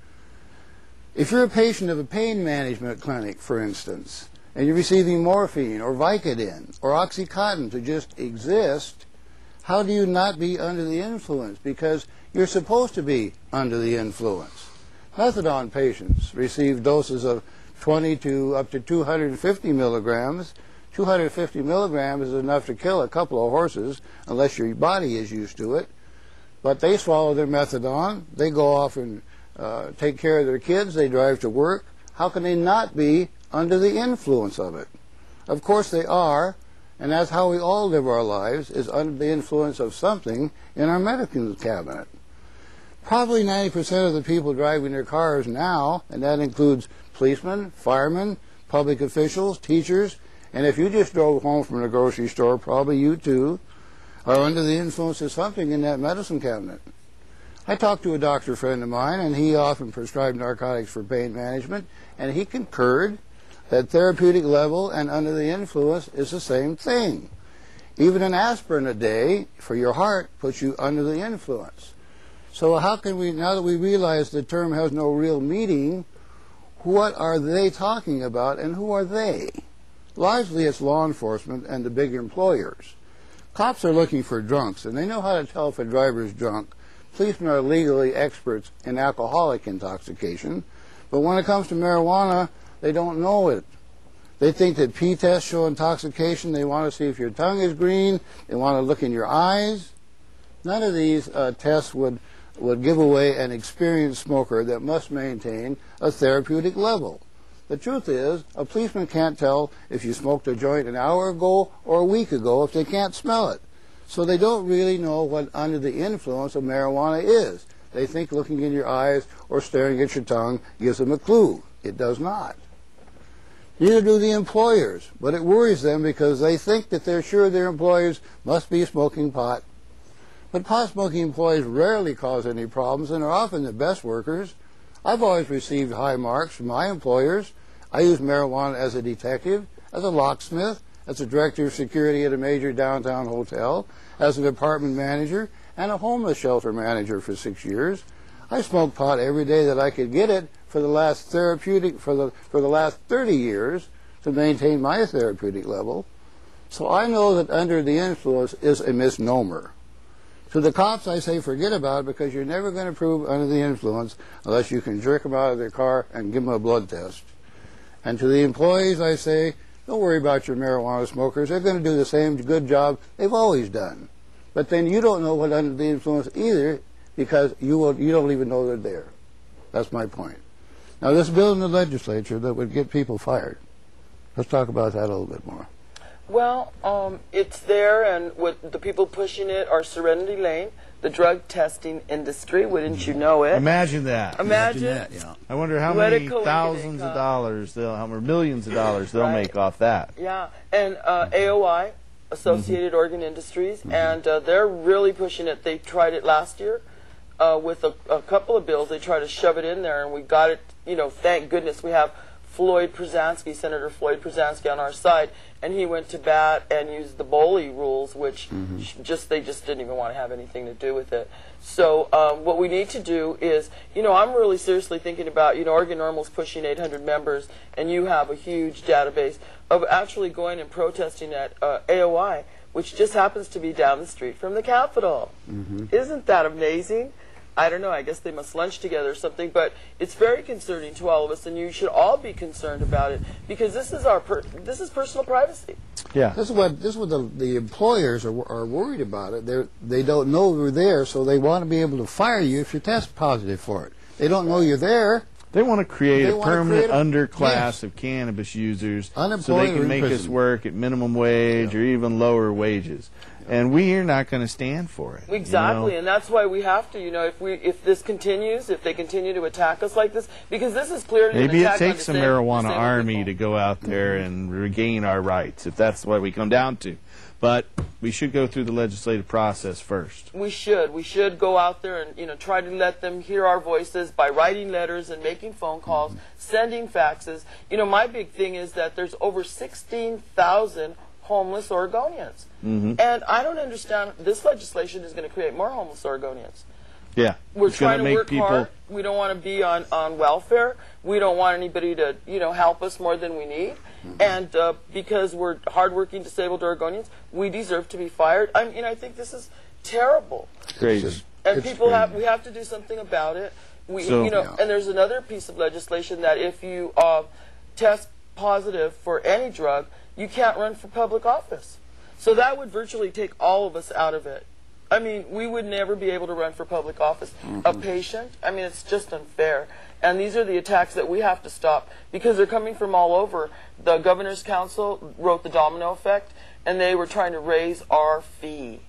E: If you're a patient of a pain management clinic, for instance, and you're receiving morphine or Vicodin or Oxycontin to just exist, how do you not be under the influence? Because you're supposed to be under the influence. Methadone patients receive doses of 20 to up to 250 milligrams. 250 milligrams is enough to kill a couple of horses unless your body is used to it. But they swallow their methadone. They go off and take care of their kids. They drive to work. How can they not be under the influence of it? Of course they are, and that's how we all live our lives, is under the influence of something in our medical cabinet. Probably 90% of the people driving their cars now, and that includes policemen, firemen, public officials, teachers, and if you just drove home from the grocery store, probably you too, are under the influence of something in that medicine cabinet. I talked to a doctor friend of mine, and he often prescribed narcotics for pain management, and he concurred that therapeutic level and under the influence is the same thing. Even an aspirin a day for your heart puts you under the influence. So how can we, now that we realize the term has no real meaning, what are they talking about and who are they? Largely it's law enforcement and the big employers. Cops are looking for drunks, and they know how to tell if a driver is drunk. Policemen are legally experts in alcoholic intoxication, but when it comes to marijuana, they don't know it. They think that P tests show intoxication. They want to see if your tongue is green. They want to look in your eyes. None of these tests would give away an experienced smoker that must maintain a therapeutic level. The truth is, a policeman can't tell if you smoked a joint an hour ago or a week ago if they can't smell it. So they don't really know what under the influence of marijuana is. They think looking in your eyes or staring at your tongue gives them a clue. It does not. Neither do the employers, but it worries them because they think that they're sure their employers must be smoking pot. But pot-smoking employees rarely cause any problems and are often the best workers. I've always received high marks from my employers. I use marijuana as a detective, as a locksmith, as a director of security at a major downtown hotel, as an apartment manager, and a homeless shelter manager for 6 years. I smoked pot every day that I could get it for the last for the last 30 years to maintain my therapeutic level. So I know that under the influence is a misnomer. To the cops, I say forget about it because you're never going to prove under the influence unless you can jerk them out of their car and give them a blood test. And to the employees, I say, don't worry about your marijuana smokers. They're going to do the same good job they've always done. But then you don't know what under the influence either, because you don't even know they're there. That's my point. Now, this bill in the legislature that would get people fired, let's talk about that a little bit more.
F: Well, it's there, and what the people pushing it are Serenity Lane, the drug testing industry. Wouldn't you know it?
B: Imagine that.
F: Imagine
B: that, yeah. I wonder how many thousands of dollars or millions of dollars they'll make off that.
F: Yeah, and AOI, Associated Oregon Industries, and they're really pushing it. They tried it last year with a couple of bills. They tried to shove it in there, and we got it. You know, thank goodness we have Senator Floyd Przansky on our side, and he went to bat and used the Boley rules, which they just didn't even want to have anything to do with it. So what we need to do is, I'm really seriously thinking about, Oregon NORML's pushing 800 members, and you have a huge database of actually going and protesting at AOI, which just happens to be down the street from the Capitol. Isn't that amazing? I don't know, I guess they must lunch together or something, but it's very concerning to all of us, and you should all be concerned about it, because this is personal privacy.
E: Yeah. This is what the employers are worried about it. They don't know you're there, so they want to be able to fire you if you test positive for it. They don't know you're there.
B: They want to create a permanent underclass of cannabis users so they can make us work at minimum wage or even lower wages. And we are not going to stand for it.
F: Exactly, and that's why we have to, if this continues, if they continue to attack us like this, because this is clearly
B: maybe it takes a marijuana army to go out there and regain our rights, if that's what we come down to. But we should go through the legislative process first.
F: We should. We should go out there and try to let them hear our voices by writing letters and making phone calls, sending faxes. My big thing is that there's over 16,000 homeless Oregonians. And I don't understand, this legislation is going to create more homeless Oregonians.
B: Yeah.
F: We're trying to work hard. We don't want to be on welfare. We don't want anybody to, help us more than we need. And because we're hardworking, disabled Oregonians, we deserve to be fired. I think this is terrible.
B: Crazy.
F: And we have to do something about it. And there's another piece of legislation that if you test positive for any drug, you can't run for public office. So that would virtually take all of us out of it. We would never be able to run for public office. A patient, it's just unfair. And these are the attacks that we have to stop, because they're coming from all over. The Governor's Council wrote The Domino Effect, and they were trying to raise our fee.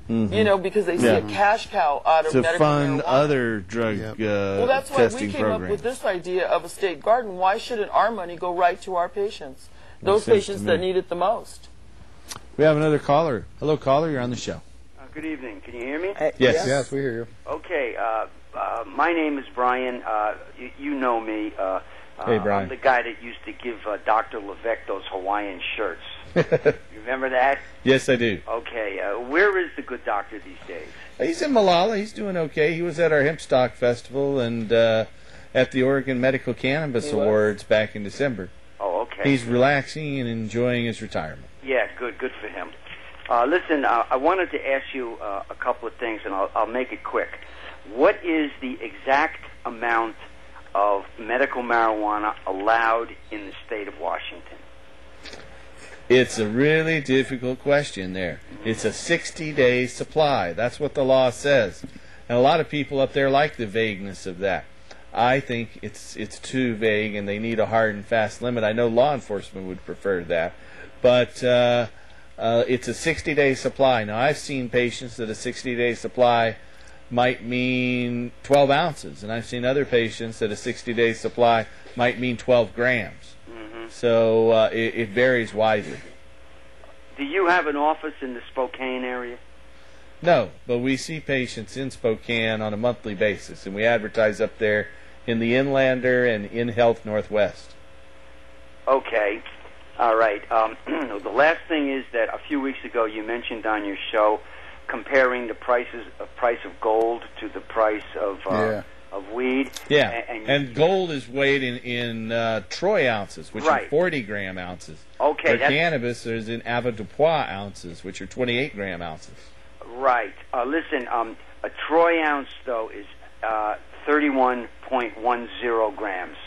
F: Because they see a cash cow out of medical
B: fund
F: marijuana.
B: Other drug testing programs.
F: Well, that's why we came up with this idea of a state garden. Why shouldn't our money go right to our patients? Those patients that need it the most.
B: We have another caller. Hello, caller. You're on the show.
K: Good evening. Can you hear me?
B: Yes.
E: Yes, we hear you.
K: Okay. My name is Brian. You know me.
B: Hey, Brian.
K: I'm the guy that used to give Dr. Levesque those Hawaiian shirts. You remember that?
B: Yes, I do.
K: Okay. Where is the good doctor these days?
B: He's in Malala. He's doing okay. He was at our Hemp Stock Festival and at the Oregon Medical Cannabis Awards back in December.
K: Oh, okay.
B: He's relaxing and enjoying his retirement.
K: Yeah, good for him. Listen, I wanted to ask you a couple of things, and I'll make it quick. What is the exact amount of medical marijuana allowed in the state of Washington?
B: It's a really difficult question there. It's a 60-day supply. That's what the law says. And a lot of people up there like the vagueness of that. I think it's too vague, and they need a hard and fast limit. I know law enforcement would prefer that. But it's a 60-day supply. Now, I've seen patients that a 60-day supply might mean 12 ounces, and I've seen other patients that a 60-day supply might mean 12 grams. So it varies widely.
K: Do you have an office in the Spokane area?
B: No, but we see patients in Spokane on a monthly basis, and we advertise up there in the Inlander and in Health Northwest.
K: Okay. All right. The last thing is that a few weeks ago you mentioned on your show comparing the price of gold to the price of weed.
B: Yeah, and gold is weighed in troy ounces, which are 40-gram ounces.
K: Okay.
B: Cannabis is in avoirdupois ounces, which are 28-gram ounces.
K: Right. Listen, a troy ounce, though, is 31.10 grams.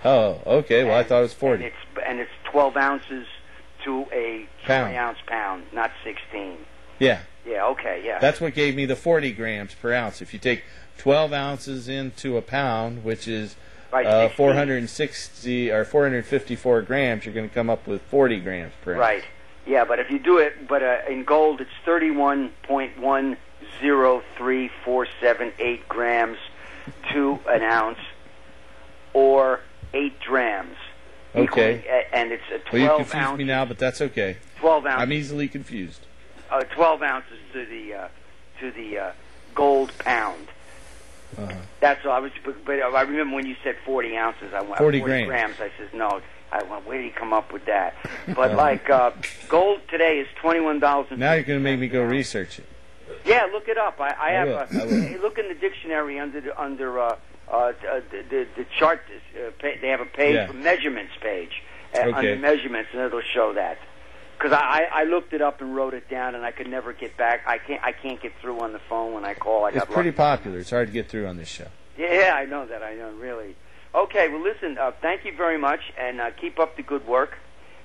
B: Oh, okay. Well, I thought it was 40.
K: And it's 12 ounces to a 20-ounce pound, not 16.
B: Yeah.
K: Yeah, okay, yeah.
B: That's what gave me the 40 grams per ounce. If you take 12 ounces into a pound, which is 460 or 454 grams, you're going to come up with 40 grams per ounce.
K: Right. Yeah, but if you do it, in gold, it's 31.103478 grams to an ounce, or 8 drams.
B: Okay.
K: And it's a 12
B: Well, you confused me now, but that's okay.
K: 12 ounces.
B: I'm easily confused.
K: 12 ounces to the gold pound. That's all. But I remember when you said 40 ounces. I went
B: 40
K: grams. I said no. I went, where did he come up with that? But gold today is $21.
B: Now you're going to make me go research it.
K: Yeah, look it up. I have
B: will.
K: look in the dictionary under the chart. They have a page, measurements page under measurements, and it'll show that. Because I looked it up and wrote it down, and I could never get back. I can't get through on the phone when I call.
B: It's pretty popular. It's hard to get through on this show.
K: Yeah, I know that. I know, really. Okay, well, listen, thank you very much, and keep up the good work.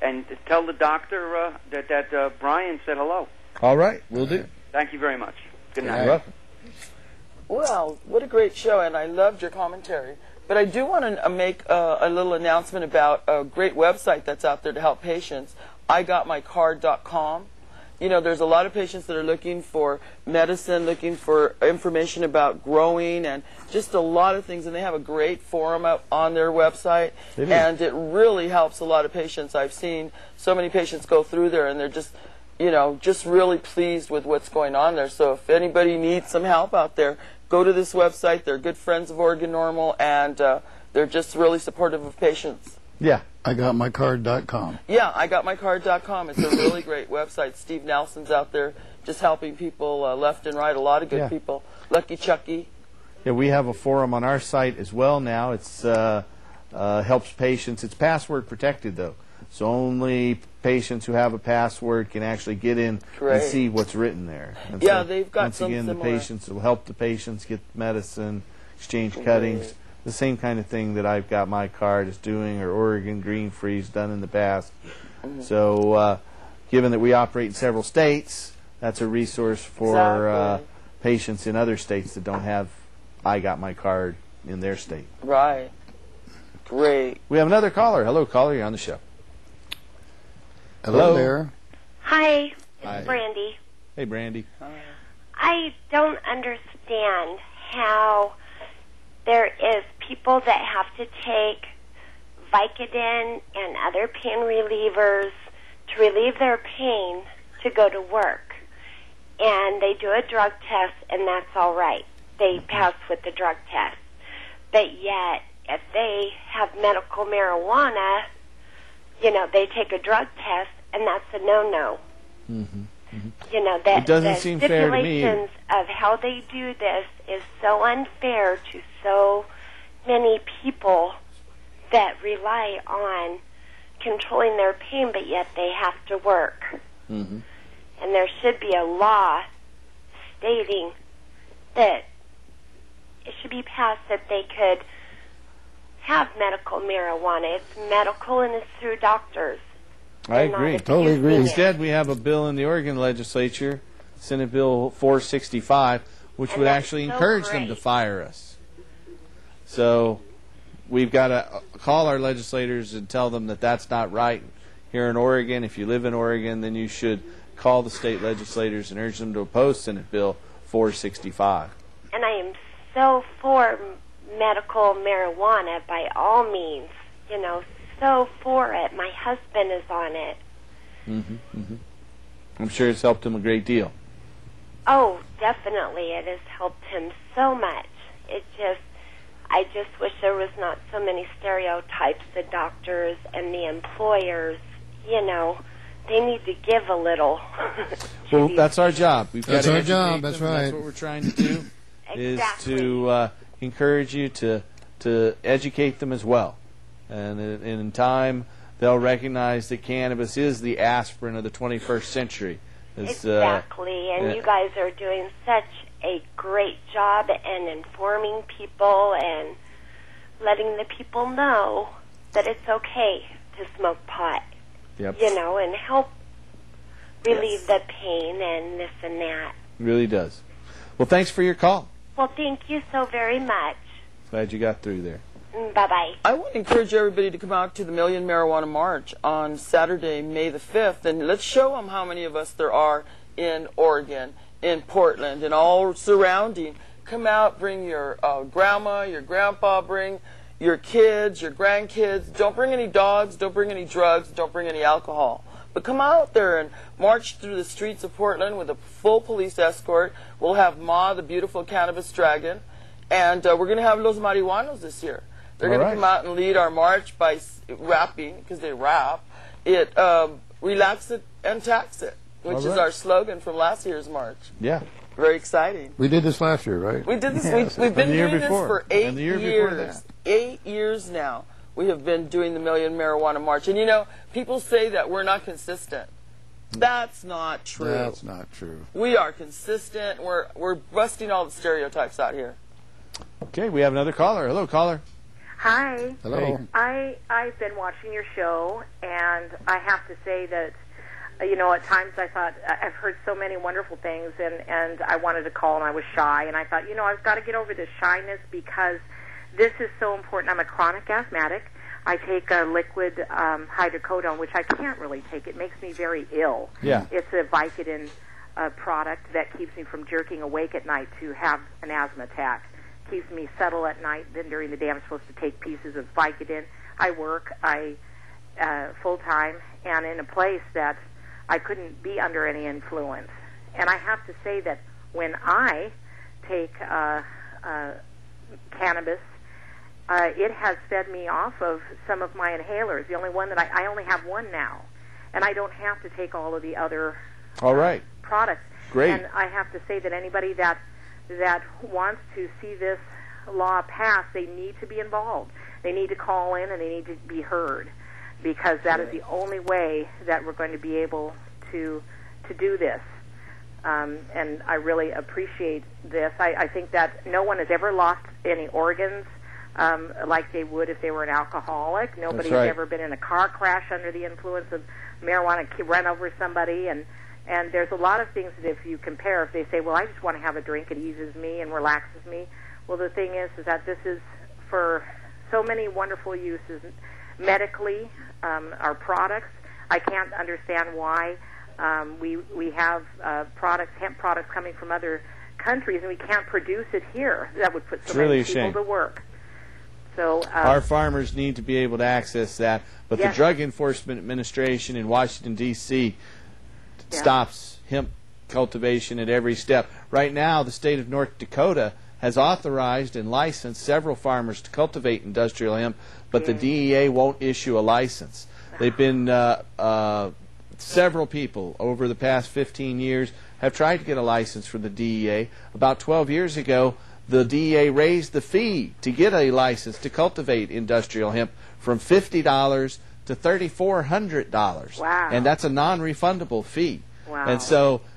K: And tell the doctor that Brian said hello.
B: All right, we'll do.
K: Thank you very much. Good night.
B: You're welcome.
F: Well, what a great show, and I loved your commentary. But I do want to make a little announcement about a great website that's out there to help patients, igotmycard.com. You know, there's a lot of patients that are looking for medicine, looking for information about growing, and just a lot of things. And they have a great forum up on their website, and it really helps a lot of patients. I've seen so many patients go through there, and they're just, you know, just really pleased with what's going on there. So if anybody needs some help out there, go to this website. They're good friends of Oregon Normal, and they're just really supportive of patients.
E: Yeah. IGotMyCard.com.
F: Yeah, IGotMyCard.com. It's a really great website. Steve Nelson's out there just helping people left and right, a lot of good people. Lucky Chucky.
B: Yeah, we have a forum on our site as well now. It's helps patients. It's password protected, though. So only patients who have a password can actually get in and see what's written there. And
F: yeah,
B: so,
F: they've got
B: once
F: some
B: again,
F: similar.
B: the patients will help the patients get medicine, exchange cuttings. The same kind of thing that I've Got My Card is doing, or Oregon Green Free's done in the past. So given that we operate in several states, that's a resource for patients in other states that don't have I Got My Card in their state.
F: Right. Great.
B: We have another caller. Hello, caller. You're on the show.
E: Hello there.
L: Hi. It's Brandy.
B: Hey, Brandy.
L: I don't understand how there is people that have to take Vicodin and other pain relievers to relieve their pain to go to work. And they do a drug test, and that's all right. They pass with the drug test. But yet, if they have medical marijuana, you know, they take a drug test, and that's a no-no. You know, that
B: it doesn't
L: the
B: seem fair to me.
L: stipulations of how they do this is so unfair to so many people that rely on controlling their pain, but yet they have to work. And there should be a law stating that it should be passed that they could have medical marijuana. It's medical and it's through doctors.
B: I agree.
E: Totally agree.
B: Instead, we have a bill in the Oregon legislature, Senate Bill 465, which would actually encourage them to fire us. So we've got to call our legislators and tell them that that's not right here in Oregon. If you live in Oregon, then you should call the state legislators and urge them to oppose Senate Bill 465.
L: And I am so for medical marijuana by all means, you know, so for it. My husband is on it.
B: I'm sure it's helped him a great deal.
L: Oh, definitely. It has helped him so much. I just wish there was not so many stereotypes. The doctors and the employers, you know, they need to give a little.
B: Well, that's our job. That's
E: our job. That's right.
B: That's what we're trying to do, is to encourage you to educate them as well. And in time, they'll recognize that cannabis is the aspirin of the 21st century.
L: Exactly, and you guys are doing such a great job in informing people and letting the people know that it's okay to smoke pot,
B: Yep.
L: you know, and help relieve the pain and this and that.
B: Really does. Well, thanks for your call.
L: Well, thank you so very much.
B: Glad you got through there.
L: Bye-bye.
F: I want to encourage everybody to come out to the Million Marijuana March on Saturday, May the 5th, and let's show them how many of us there are in Oregon, in Portland, and all surrounding. Come out, bring your grandma, your grandpa, bring your kids, your grandkids. Don't bring any dogs, don't bring any drugs, don't bring any alcohol. But come out there and march through the streets of Portland with a full police escort. We'll have Ma, the beautiful cannabis dragon, and we're going to have Los Marihuanos this year. They're going to come out and lead our march by rapping, because they rap. It relax it and tax it, which is our slogan from last year's march.
B: Yeah.
F: Very exciting.
E: We did this last year, right?
F: We did this. We've been doing this for 8 years. 8 years now. We have been doing the Million Marijuana March. And, you know, people say that we're not consistent. That's not true.
E: That's not true.
F: We are consistent. We're busting all the stereotypes out here.
B: Okay, we have another caller. Hello, caller.
M: Hi.
B: Hello.
M: I've been watching your show, and I have to say that, you know, at times I thought, I've heard so many wonderful things, and I wanted to call, and I was shy, and I thought, you know, I've got to get over this shyness because this is so important. I'm a chronic asthmatic. I take a liquid hydrocodone, which I can't really take. It makes me very ill.
B: Yeah.
M: It's a Vicodin product that keeps me from jerking awake at night to have an asthma attack. Keeps me settled at night. Then during the day, I'm supposed to take pieces of Vicodin. I work full time and in a place that I couldn't be under any influence. And I have to say that when I take cannabis, it has fed me off of some of my inhalers. The only one that I only have one now, and I don't have to take all of the other products.
B: Great.
M: And I have to say that anybody that wants to see this law pass, they need to be involved. They need to call in and they need to be heard, because that is the only way that we're going to be able to do this. And I really appreciate this. I think that no one has ever lost any organs like they would if they were an alcoholic. Nobody's ever been in a car crash under the influence of marijuana, run over somebody, and there's a lot of things that if you compare, if they say, well, I just want to have a drink, it eases me and relaxes me. Well, the thing is that this is for so many wonderful uses. Medically, our products, I can't understand why we have hemp products coming from other countries, and we can't produce it here. That would put so many people to work. So
B: our farmers need to be able to access that, but the Drug Enforcement Administration in Washington, D.C. stops hemp cultivation at every step. Right now, the state of North Dakota has authorized and licensed several farmers to cultivate industrial hemp, but the DEA won't issue a license. They've been several people over the past 15 years have tried to get a license for the DEA. About 12 years ago, the DEA raised the fee to get a license to cultivate industrial hemp from $50 to $3,400.
M: Wow.
B: And that's a non-refundable fee.
M: Wow.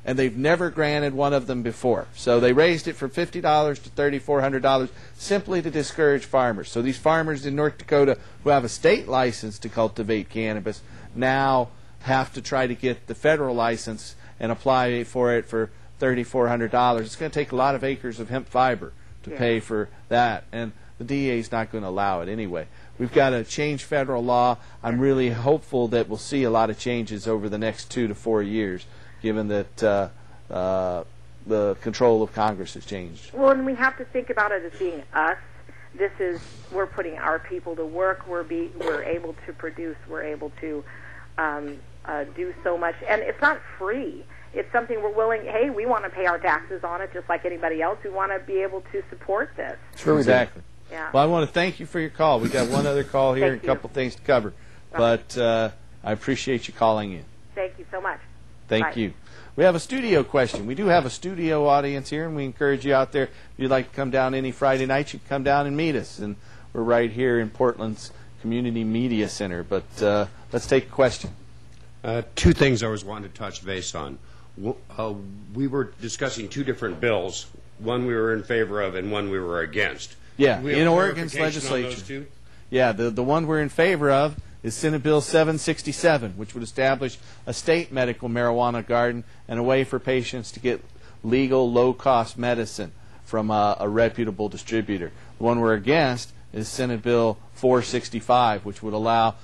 B: And they've never granted one of them before. So they raised it from $50 to $3,400 simply to discourage farmers. So these farmers in North Dakota who have a state license to cultivate cannabis now have to try to get the federal license and apply for it for $3,400. It's going to take a lot of acres of hemp fiber to pay for that, and the DEA is not going to allow it anyway. We've got to change federal law. I'm really hopeful that we'll see a lot of changes over the next 2 to 4 years, given that the control of Congress has changed.
M: Well, and we have to think about it as being us. We're putting our people to work. We're able to produce. We're able to do so much, and it's not free. It's something we're willing. Hey, we want to pay our taxes on it, just like anybody else. We want to be able to support this.
B: Sure, exactly.
M: Yeah.
B: Well, I want to thank you for your call. We got one other call here and a couple things to cover, but I appreciate you calling in.
M: Thank you so much.
B: Thank you. We have a studio question. We do have a studio audience here, and we encourage you out there, if you'd like to come down any Friday night, you can come down and meet us. And we're right here in Portland's Community Media Center. But let's take a question.
N: Two things I was wanting to touch base on. We were discussing two different bills. One we were in favor of and one we were against.
B: Yeah,
N: We have
B: in Oregon's
N: clarification on
B: legislature.
N: those two?
B: Yeah, the one we're in favor of is Senate Bill 767, which would establish a state medical marijuana garden and a way for patients to get legal, low-cost medicine from a reputable distributor. The one we're against is Senate Bill 465, which would allow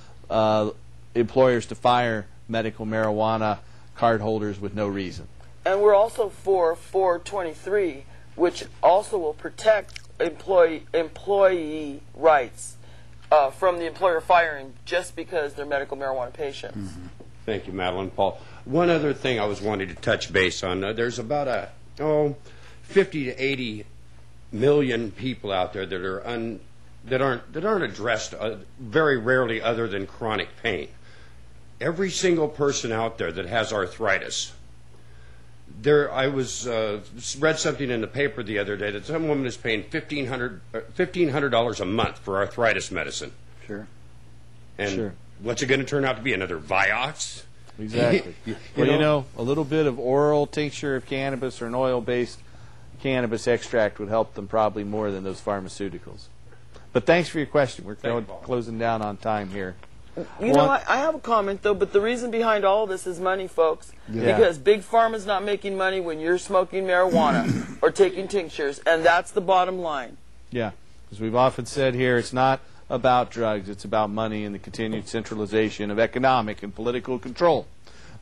B: employers to fire medical marijuana card holders with no reason.
F: And we're also for 423, which also will protect employee rights from the employer firing just because they're medical marijuana patients.
N: Mm-hmm. Thank you, Madeline. Paul, one other thing I was wanting to touch base on. There's about 50 to 80 million people out there that aren't addressed very rarely other than chronic pain. Every single person out there that has arthritis. I read something in the paper the other day that some woman is paying $1,500 a month for arthritis medicine.
B: Sure.
N: And what's it going to turn out to be? Another Vioxx?
B: Exactly. Well, a little bit of oral tincture of cannabis or an oil-based cannabis extract would help them probably more than those pharmaceuticals. But thanks for your question. We're closing down on time here.
F: You know, I have a comment, though, but the reason behind all of this is money, folks. Yeah. Because Big Pharma's not making money when you're smoking marijuana or taking tinctures, and that's the bottom line.
B: Yeah. As we've often said here, it's not about drugs. It's about money and the continued centralization of economic and political control.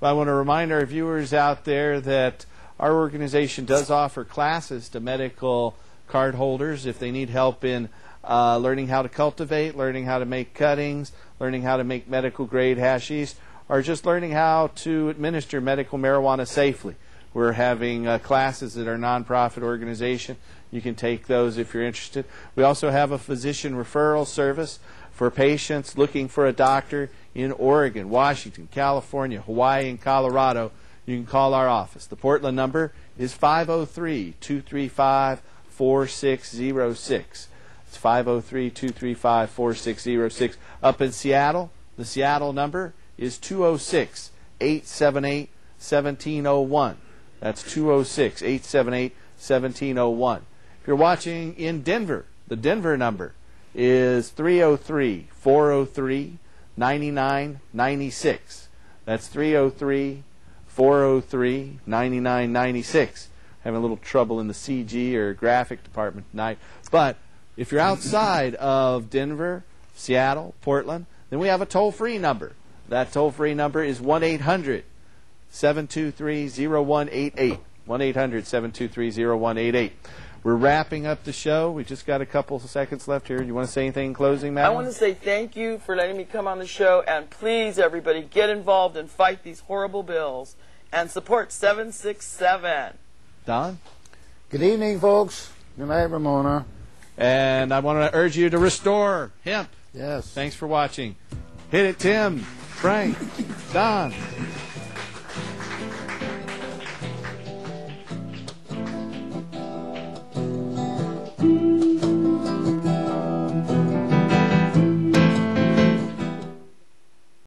B: But I want to remind our viewers out there that our organization does offer classes to medical card holders if they need help in learning how to cultivate, learning how to make cuttings, learning how to make medical-grade hashish, or just learning how to administer medical marijuana safely. We're having classes at our nonprofit organization. You can take those if you're interested. We also have a physician referral service for patients looking for a doctor in Oregon, Washington, California, Hawaii, and Colorado. You can call our office. The Portland number is 503-235-4606. It's 503-235-4606. Up in Seattle, the Seattle number is 206-878-1701. That's 206-878-1701. If you're watching in Denver, the Denver number is 303-403-9996. That's 303-403-9996. Having a little trouble in the CG or graphic department tonight. But if you're outside of Denver, Seattle, Portland, then we have a toll-free number. That toll-free number is 1-800-723-0188. 1-800-723-0188. We're wrapping up the show. We just got a couple of seconds left here. You want to say anything in closing, Matt?
F: I want to say thank you for letting me come on the show, and please, everybody, get involved and fight these horrible bills and support 767.
B: Don?
E: Good evening, folks. Good night, Ramona.
B: And I want to urge you to restore hemp.
E: Yes.
B: Thanks for watching. Hit it, Tim, Frank, Don.